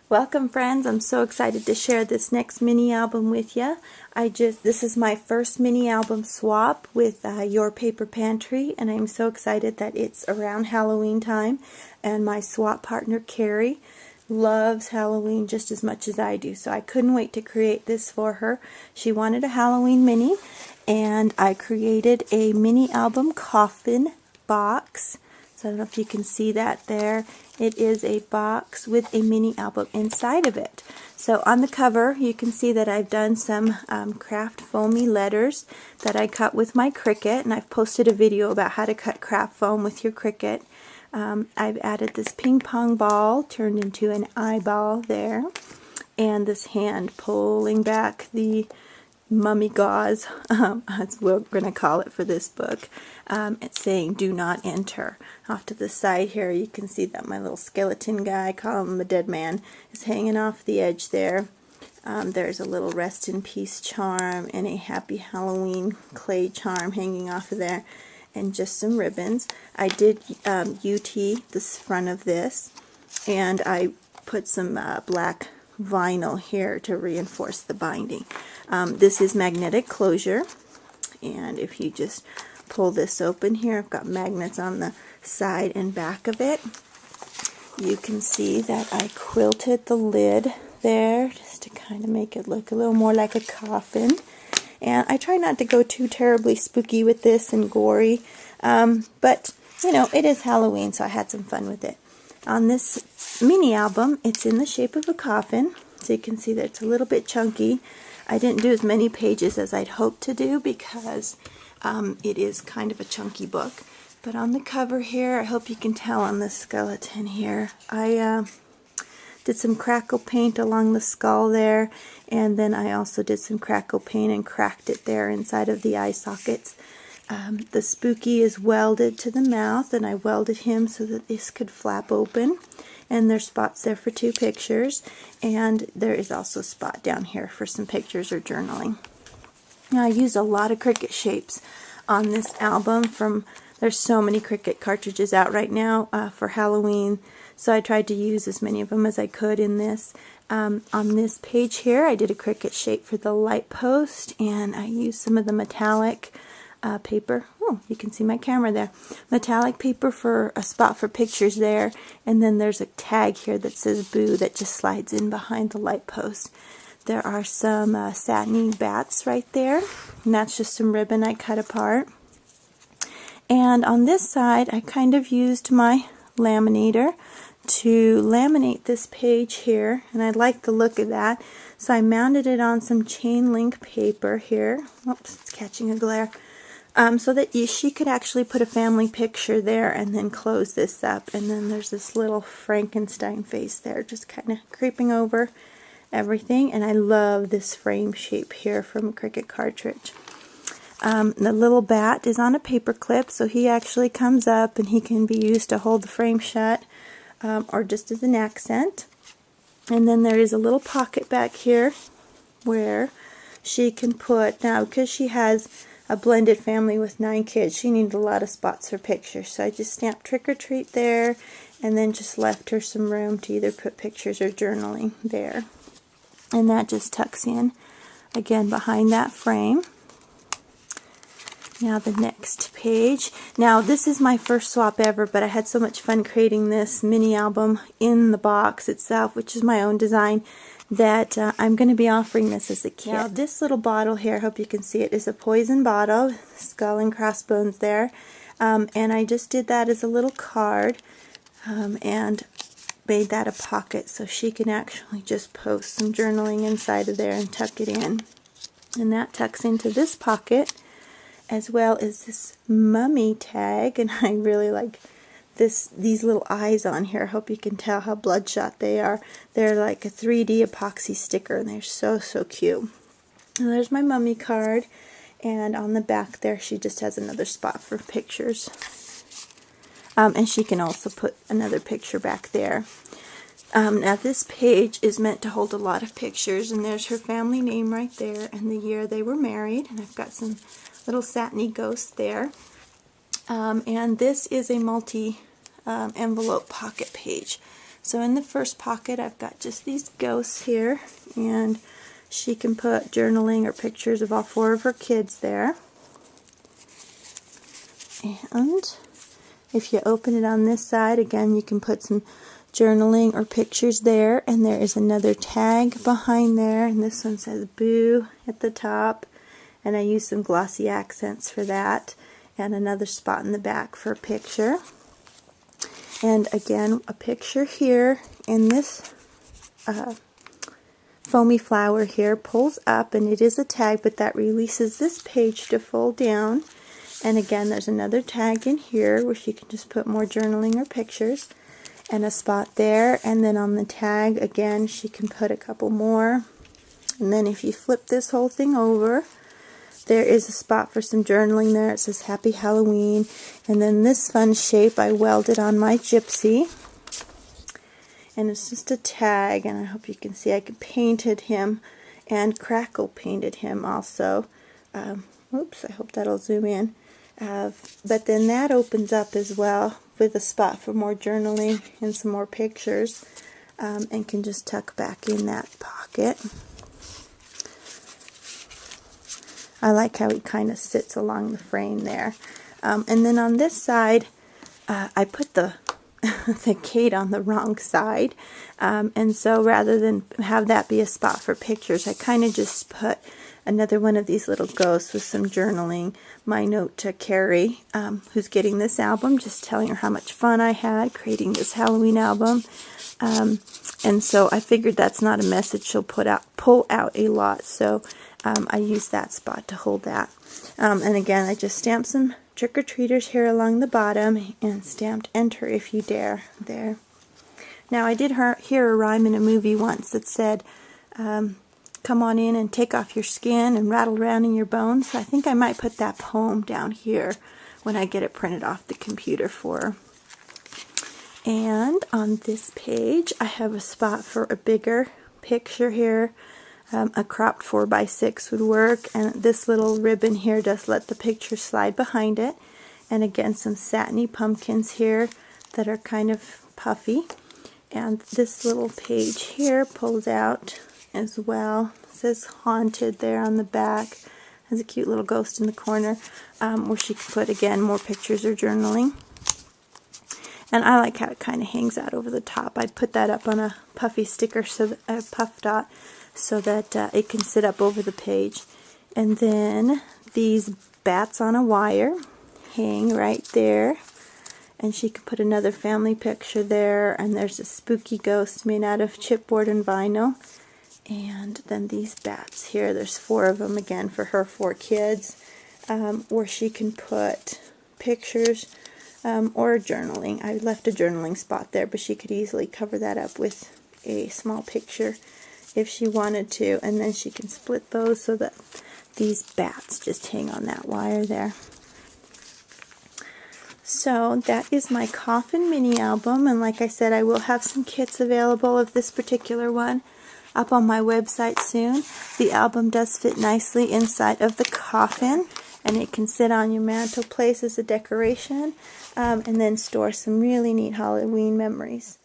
Welcome friends, I'm so excited to share this next mini album with you. This is my first mini album swap with Your Paper Pantry, and I'm so excited that it's around Halloween time, and my swap partner Carrie loves Halloween just as much as I do, so I couldn't wait to create this for her. She wanted a Halloween mini, and I created a mini album coffin box. So I don't know if you can see that there. It is a box with a mini album inside of it. So on the cover you can see that I've done some craft foamy letters that I cut with my Cricut, and I've posted a video about how to cut craft foam with your Cricut. I've added this ping pong ball turned into an eyeball there, and this hand pulling back the mummy gauze, as we're going to call it for this book. It's saying do not enter. Off to the side here you can see that my little skeleton guy, I call him the dead man, is hanging off the edge there. There's a little rest in peace charm and a happy Halloween clay charm hanging off of there, and just some ribbons. I did UT this front of this, and I put some black vinyl here to reinforce the binding. This is magnetic closure, and if you just pull this open here, I've got magnets on the side and back of it. You can see that I quilted the lid there just to kind of make it look a little more like a coffin. And I try not to go too terribly spooky with this and gory, but you know, it is Halloween, so I had some fun with it. On this mini album, it's in the shape of a coffin, so you can see that it's a little bit chunky. I didn't do as many pages as I'd hoped to do because it is kind of a chunky book. But on the cover here, I hope you can tell on the skeleton here, I did some crackle paint along the skull there, and then I also did some crackle paint and cracked it there inside of the eye sockets. The spooky is welded to the mouth, and I welded him so that this could flap open. And there's spots there for 2 pictures, and there is also a spot down here for some pictures or journaling. Now, I used a lot of Cricut shapes on this album. There's so many Cricut cartridges out right now for Halloween, so I tried to use as many of them as I could in this. On this page here, I did a Cricut shape for the light post, and I used some of the metallic paper. Oh, you can see my camera there. Metallic paper for a spot for pictures there, and then there's a tag here that says boo that just slides in behind the light post. There are some satiny bats right there, and that's just some ribbon I cut apart. And on this side, I kind of used my laminator to laminate this page here, and I like the look of that, so I mounted it on some chain link paper here. Oops, it's catching a glare. So that she could actually put a family picture there and then close this up. And then there's this little Frankenstein face there just kind of creeping over everything. And I love this frame shape here from a Cricut cartridge. The little bat is on a paper clip, so he actually comes up and he can be used to hold the frame shut or just as an accent. And then there is a little pocket back here where she can put, now because she has a blended family with 9 kids, she needed a lot of spots for pictures, so I just stamped trick or treat there, and then just left her some room to either put pictures or journaling there. And that just tucks in again behind that frame. Now the next page. Now this is my first swap ever, but I had so much fun creating this mini album in the box itself, which is my own design, that I'm going to be offering this as a kit. Now this little bottle here, I hope you can see it, is a poison bottle, skull and crossbones there, and I just did that as a little card and made that a pocket so she can actually just post some journaling inside of there and tuck it in. And that tucks into this pocket, as well as this mummy tag, and I really like these little eyes on here. I hope you can tell how bloodshot they are. They're like a 3D epoxy sticker, and they're so cute. And there's my mummy card, and on the back there she just has another spot for pictures. And she can also put another picture back there. Now this page is meant to hold a lot of pictures, and there's her family name right there and the year they were married, and I've got some little satiny ghosts there. And this is a multi envelope pocket page. So in the first pocket I've got just these ghosts here, and she can put journaling or pictures of all 4 of her kids there. And if you open it on this side, again, you can put some journaling or pictures there, and there is another tag behind there, and this one says Boo at the top, and I used some glossy accents for that, and another spot in the back for a picture. And again, a picture here, and this foamy flower here pulls up, and it is a tag, but that releases this page to fold down. And again, there's another tag in here where she can just put more journaling or pictures, and a spot there, and then on the tag again she can put a couple more. And then if you flip this whole thing over, there is a spot for some journaling there. It says Happy Halloween. And then this fun shape I welded on my gypsy, and it's just a tag, and I hope you can see I painted him and crackle painted him also. Oops, I hope that'll zoom in. But then that opens up as well with a spot for more journaling and some more pictures, and can just tuck back in that pocket. I like how he kind of sits along the frame there. And then on this side, I put the Kate on the wrong side, and so rather than have that be a spot for pictures, I kind of just put another one of these little ghosts with some journaling. My note to Carrie, who's getting this album, just telling her how much fun I had creating this Halloween album. And so I figured that's not a message she'll pull out a lot, so I used that spot to hold that. And again, I just stamped some trick-or-treaters here along the bottom and stamped Enter If You Dare there. Now, I did hear a rhyme in a movie once that said, come on in and take off your skin and rattle around in your bones. So I think I might put that poem down here when I get it printed off the computer for her. And on this page, I have a spot for a bigger picture here. A cropped 4x6 would work, and this little ribbon here does let the picture slide behind it. And again, some satiny pumpkins here that are kind of puffy. And this little page here pulls out as well. It says Haunted there on the back. Has a cute little ghost in the corner, where she can put, again, more pictures or journaling. And I like how it kind of hangs out over the top. I put that up on a puffy sticker, so a puff dot, so that it can sit up over the page. And then these bats on a wire hang right there, and she can put another family picture there, and there's a spooky ghost made out of chipboard and vinyl. And then these bats here, there's 4 of them, again for her 4 kids, where she can put pictures or journaling. I left a journaling spot there, but she could easily cover that up with a small picture if she wanted to, and then she can split those so that these bats just hang on that wire there. So that is my Coffin mini album, and like I said, I will have some kits available of this particular one up on my website soon. The album does fit nicely inside of the coffin, and it can sit on your mantelpiece as a decoration, and then store some really neat Halloween memories.